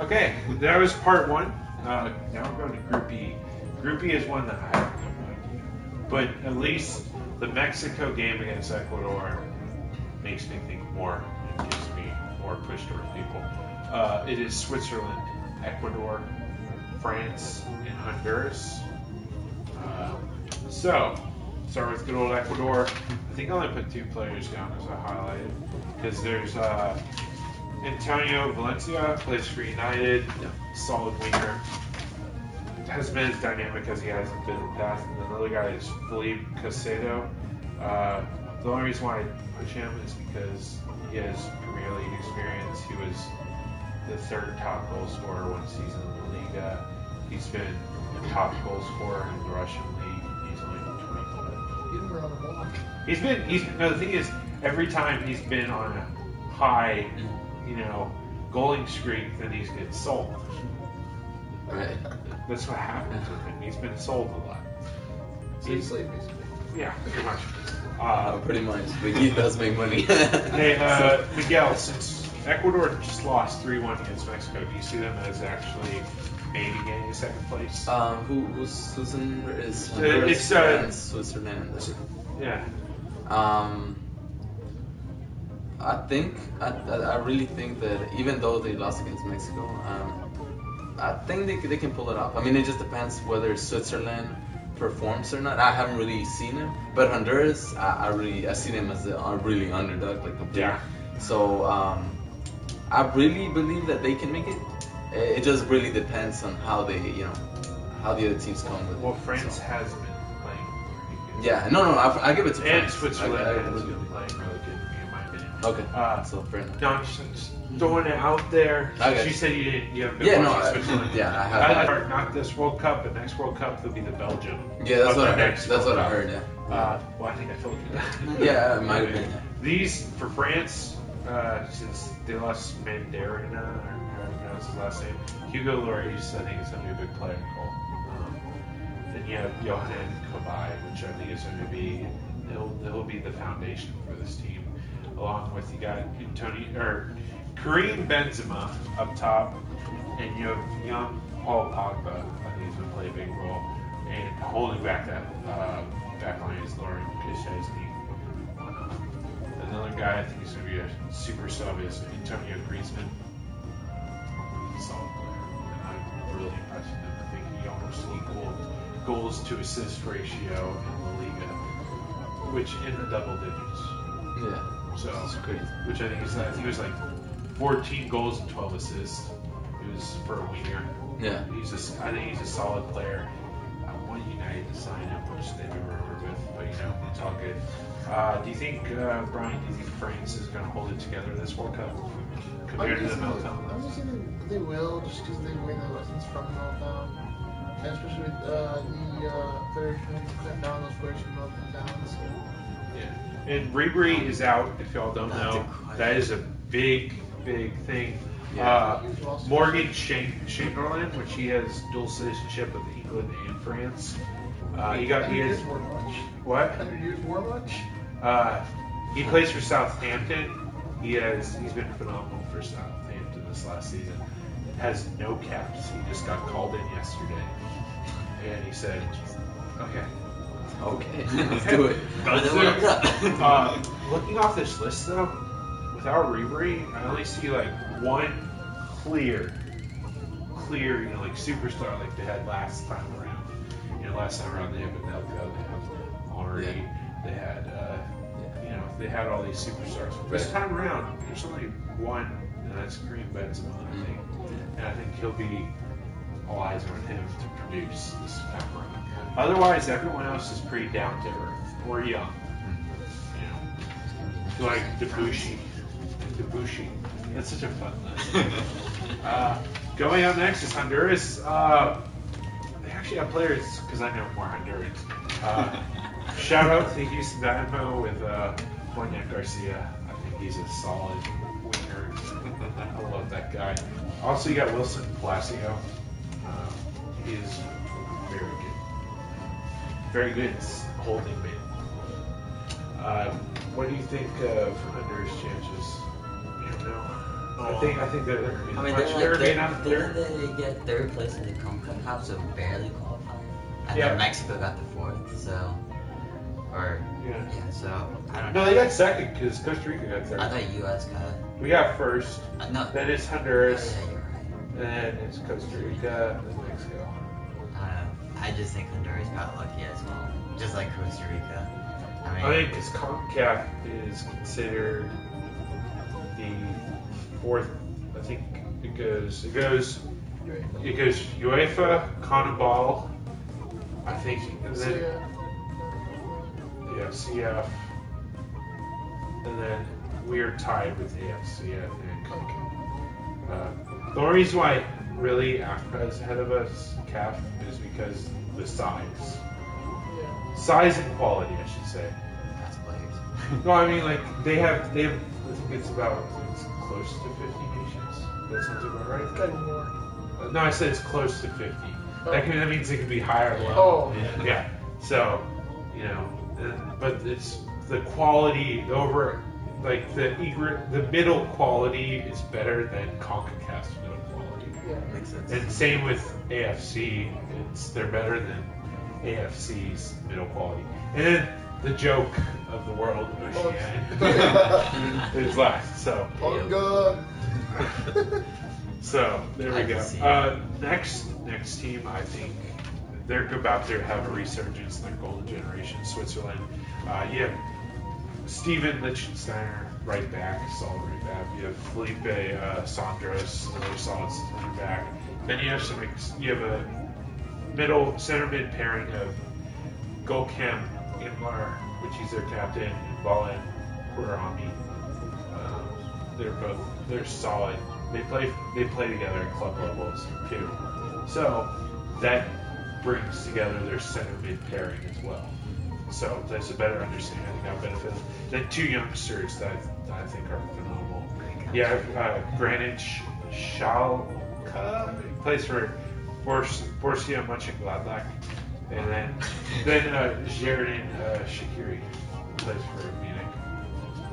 Okay, that was part one. Now we're going to Group E. Group E is one that I have no idea. But at least the Mexico game against Ecuador makes me think more and gives me more push towards people. It is Switzerland, Ecuador, France, and Honduras. So, start with good old Ecuador. I think I only put 2 players down as I highlighted because there's Antonio Valencia, plays for United, solid winger. Hasn't been as dynamic as he has been in the past. And another guy is Felipe Caicedo. The only reason why I push him is because he has Premier League experience. He was the 3rd top goal scorer one season in the Liga. He's been the top goal scorer in the Russian league. He's only been 24. He's been around the block. No, the thing is, every time he's been on a high, goaling streak, then he's getting sold. Right. That's what happens with him. He's been sold a lot. So he's slave, basically. Yeah, pretty much. Pretty much. But he does make money. Hey, Miguel, since Ecuador just lost 3-1 against Mexico, do you see them as actually maybe getting 2nd place? Who's in is It's France, Switzerland. Yeah. I really think that even though they lost against Mexico, I think they can pull it off. I mean, it just depends whether Switzerland performs or not. I haven't really seen him, but Honduras, I see them as a really underdog, like complete. Yeah. So I really believe that they can make it. It just really depends on how they, how the other teams come with. Well, it. France So. has been playing pretty good. Yeah, no, I give it to And France. Switzerland I has really been do. playing really good, in my opinion. Okay. So fair enough. No, I'm just throwing it out there. Okay. You said you haven't been Yeah, no, watching Switzerland. yeah, I have. Not this World Cup, but next World Cup will be the Belgium. Yeah, that's Of what the I heard. next That's World what I Cup. heard. Yeah. Well, I think I told you that. Yeah, it might have been. These, for France, since they lost Mandarina, or how to pronounce his last name, Hugo Lloris, I think is going to be a big player in goal. Then you have Johan Cabaye, which I think is going to be, he'll be the foundation for this team. Along with, you got Karim Benzema up top, and you have young Paul Pogba. I think he's going to play a big role. And holding back that back line is Lauren Koscielny. Another guy I think is going to be a super sub is Antonio Griezmann. Solid player, and I'm really impressed with him. I think he almost equaled goals to assist ratio in La Liga, which in the double digits. Yeah. So, That's crazy. which I think he was like 14 goals and 12 assists. It was for a winger. Yeah. I think he's a solid player. I want United to sign him, which they've been rumored with, but it's all good. Do you think, Brian, do you think France is going to hold it together this World Cup compared to the Meltdown? I'm just saying they will, just because they learned their lessons from Meltdown. And especially with the Federation cutting down those players from Meltdown. So. Yeah. And Ribery is out, if y'all don't know. That is a big, big thing. Yeah. Morgan Chamberlain, which he has dual citizenship with England and France. He is what? Underused war much? He plays for Southampton. He's been phenomenal for Southampton this last season. Has no caps. He just got called in yesterday, and he said, "Okay, Okay. Let's do it. let's do it." Looking off this list though, without Ribery, I only see like one clear, like superstar like they had last time around. Last time around they had Benelko, they have Henry, they had, they had all these superstars. This time around, there's only one, and that's Karim Benzema, I think. And I think he'll be all eyes on him to produce this time around. Otherwise, everyone else is pretty down to earth or young. Like Debussy. That's such a fun name. Going up next is Honduras. They actually have players, because I know more Hondurans. Shout out to Houston Dynamo with Juan Garcia. I think he's a solid winger. I love that guy. Also, you got Wilson Palacio. He is very good. Very good holding man. What do you think of Honduras' chances? You know? I think they're going to be I mean, much. they're like, not didn't third. they get third place in the CONCACAF, so barely qualified? And Yeah. then Mexico got the fourth, so. Or. Yeah. Yeah, so. I don't No, know. they got second because Costa Rica got third. I thought US got. We got first. No. Then it's Oh, Honduras. yeah, you're right. And then it's Costa Rica. Then Mexico. I don't know. I just think Honduras got lucky as well. Just like Costa Rica. I mean. I think because CONCACAF is considered the fourth. I think it goes UEFA, CONMEBOL. I think, and So, then yeah. CF, and then we are tied with AFC. I think. Okay. The only reason why really Africa is ahead of us, CAF, is because the size. Yeah. Size and quality, I should say. That's players. No, I mean like they have. I think it's close to 50 nations. That sounds about right. Got more. No, I said it's close to 50. Oh. That means it could be higher or lower. Oh. Yeah. So, you know, but it's the quality over, like the middle quality is better than CONCACAF's middle quality. Yeah. Makes sense. And same with AFC. They're better than AFC's middle quality. And then the joke of the world, Oceania, is last. So. Ponga. So there we I go. can see Next team, I think they're about to have a resurgence in their golden generation. Switzerland. You have Steven Lichtsteiner, right back, solid right back. You have Felipe Sandros, another solid center back. Then you have a center mid pairing of Golkem Imlar, which is their captain, and Balen Kurami. They're solid. They play together at club levels too. So that brings together their center mid pairing as well. So there's a better understanding. I think that'll benefit them. Then two youngsters that I think are phenomenal. Yeah, Granit Schalke plays for Borussia Mönchengladbach, and then Sheridan Shaqiri plays for Munich,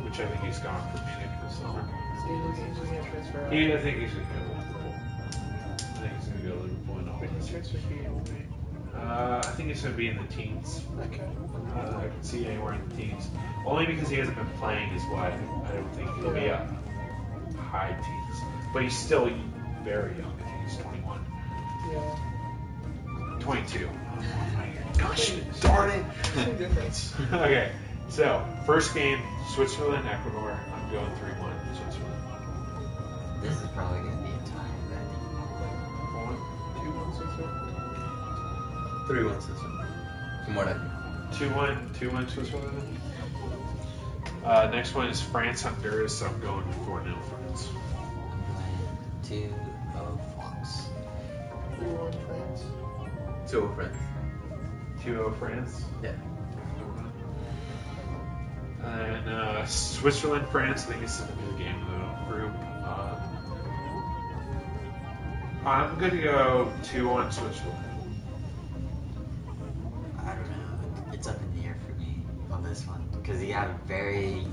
which I think he's gone for Munich this summer. He's looking at transfer. I think he's going to go to Liverpool. I think he's going to go to Liverpool and all. His transfer fee will be. I think he's going to be in the teens. Okay. I can see anywhere in the teens. Only because he hasn't been playing is why I don't think he'll be a high teens. But he's still very young. I think he's 21. Yeah. 22. Gosh, darn it. Same difference. Okay, so first game, Switzerland, Ecuador. I'm going 3-1 Switzerland. This is probably going to be a tie. 2-1 Switzerland. 3-1 Switzerland. More likely. 2-1 Switzerland. Next one is France, Honduras. So I'm going 4-0 France. 2-0 Fox. 3-1 France. 2-0 France. 2-0 France. Yeah. And Switzerland, France. I think it's going to be the game of the group. I'm going to go 2-1 Switzerland. I don't know. It's up in the air for me on this one because you have a very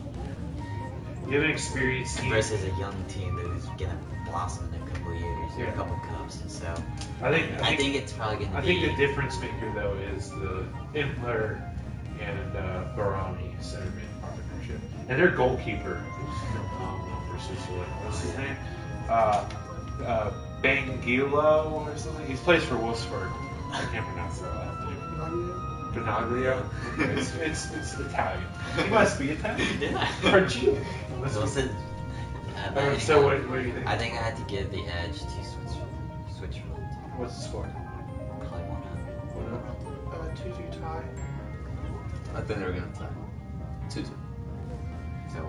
You have an experienced team. versus a young team that is gonna blossom in a couple years, Yeah. a couple cups. So I think it's probably gonna I be. think the difference maker though is the Imler and Barami center mid partnership, and their goalkeeper is phenomenal for Switzerland. What's his name? Bangilo or something. He plays for Wolfsburg. I can't pronounce that last name. Benaglio. It's Italian. He must be Italian. Yeah. Or G. Wilson. So what do you think? I think I had to give the edge to Switzerland. What's the score? Probably 1-0. 2-2 tie. I think they're going to tie. 2-2. So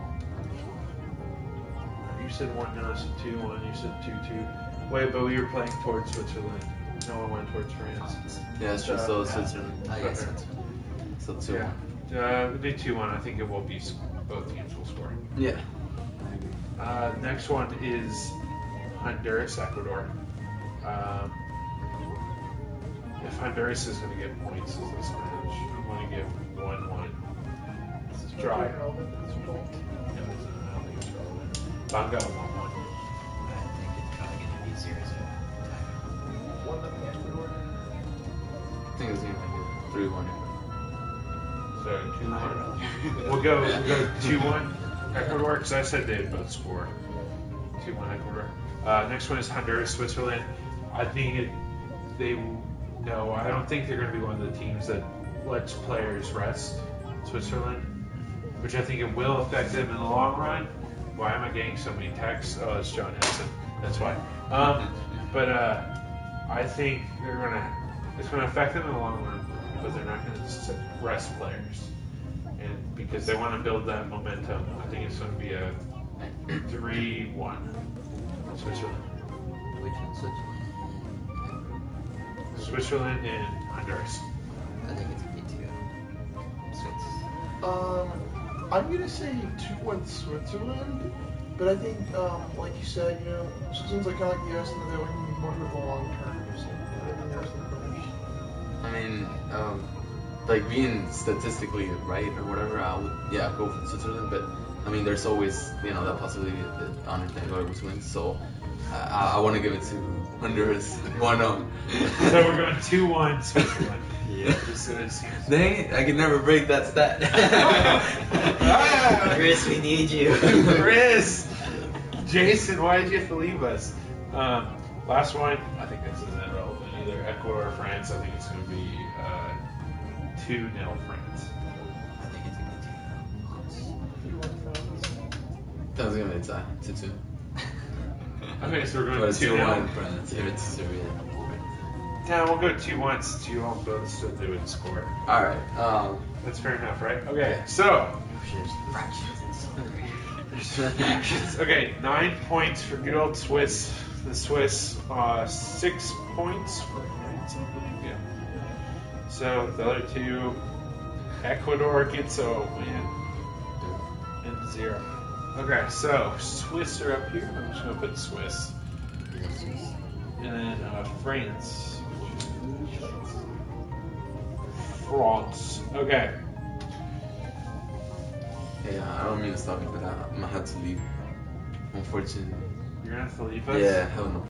You said 1-0, so 2-1. You said 2-2. Wait, but we were playing towards Switzerland. No one went towards France. Yeah, that's true. So Switzerland. Oh, yeah, Switzerland. So 2-1. Yeah. We did 2-1. I think it will be both teams will score. Yeah. Next one is Honduras, Ecuador. If Honduras is going to get points in this match, I'm going to give 1-1. It's dry. Relevant at this point. I don't think it's relevant. But I'm going 1-1. 0-0 tie. 1-0 Ecuador. I think it's gonna be 3-1. So 2-1. We'll go 2-1 Ecuador because I said they'd both score. 2-1 Ecuador. Next one is Honduras, Switzerland. I think I don't think they're going to be one of the teams that lets players rest. Switzerland, which I think it will affect them in the long run. Why am I getting so many texts? Oh, it's John Henson. That's why. But I think it's gonna affect them in the long run because they're not gonna rest players, and because they want to build that momentum. I think it's gonna be a 3-1 Switzerland. Which one? Switzerland and Honduras. I think it's B2. I'm gonna say 2-1 Switzerland, but I think, like you said, Switzerland's like kind of like the US, and they're looking more for the long term. So I think there's some players. I mean, like being statistically right or whatever, I would go for Switzerland. But I mean, there's always that possibility that Honduras always wins. So I want to give it to Honduras 1-0. So we're going 2-1 Switzerland. Yeah. Just so it seems. Dang it, I can never break that stat. Chris, we need you. Chris! Jason, why did you have to leave us? Last one, I think this isn't relevant either. Ecuador or France, I think it's going to be 2-0 France. I think it's gonna be 2-1 France. That was gonna be a tie, 2-2. Okay, so we're going But it's 2-0. 2-1 France. If it's Syria. Yeah, we'll go 2-1 since you all both said they would score. All right. That's fair enough, right? Okay, so. Okay, 9 points for good old Swiss. The Swiss, 6 points for France, I believe. Yeah. So the other two, Ecuador gets a win and 0. Okay, so Swiss are up here. I'm just gonna put Swiss, and then France. France. Okay. Yeah, I don't mean to stop you, but I'm gonna have to leave. Unfortunately. You're gonna have to leave us. Yeah, hell no.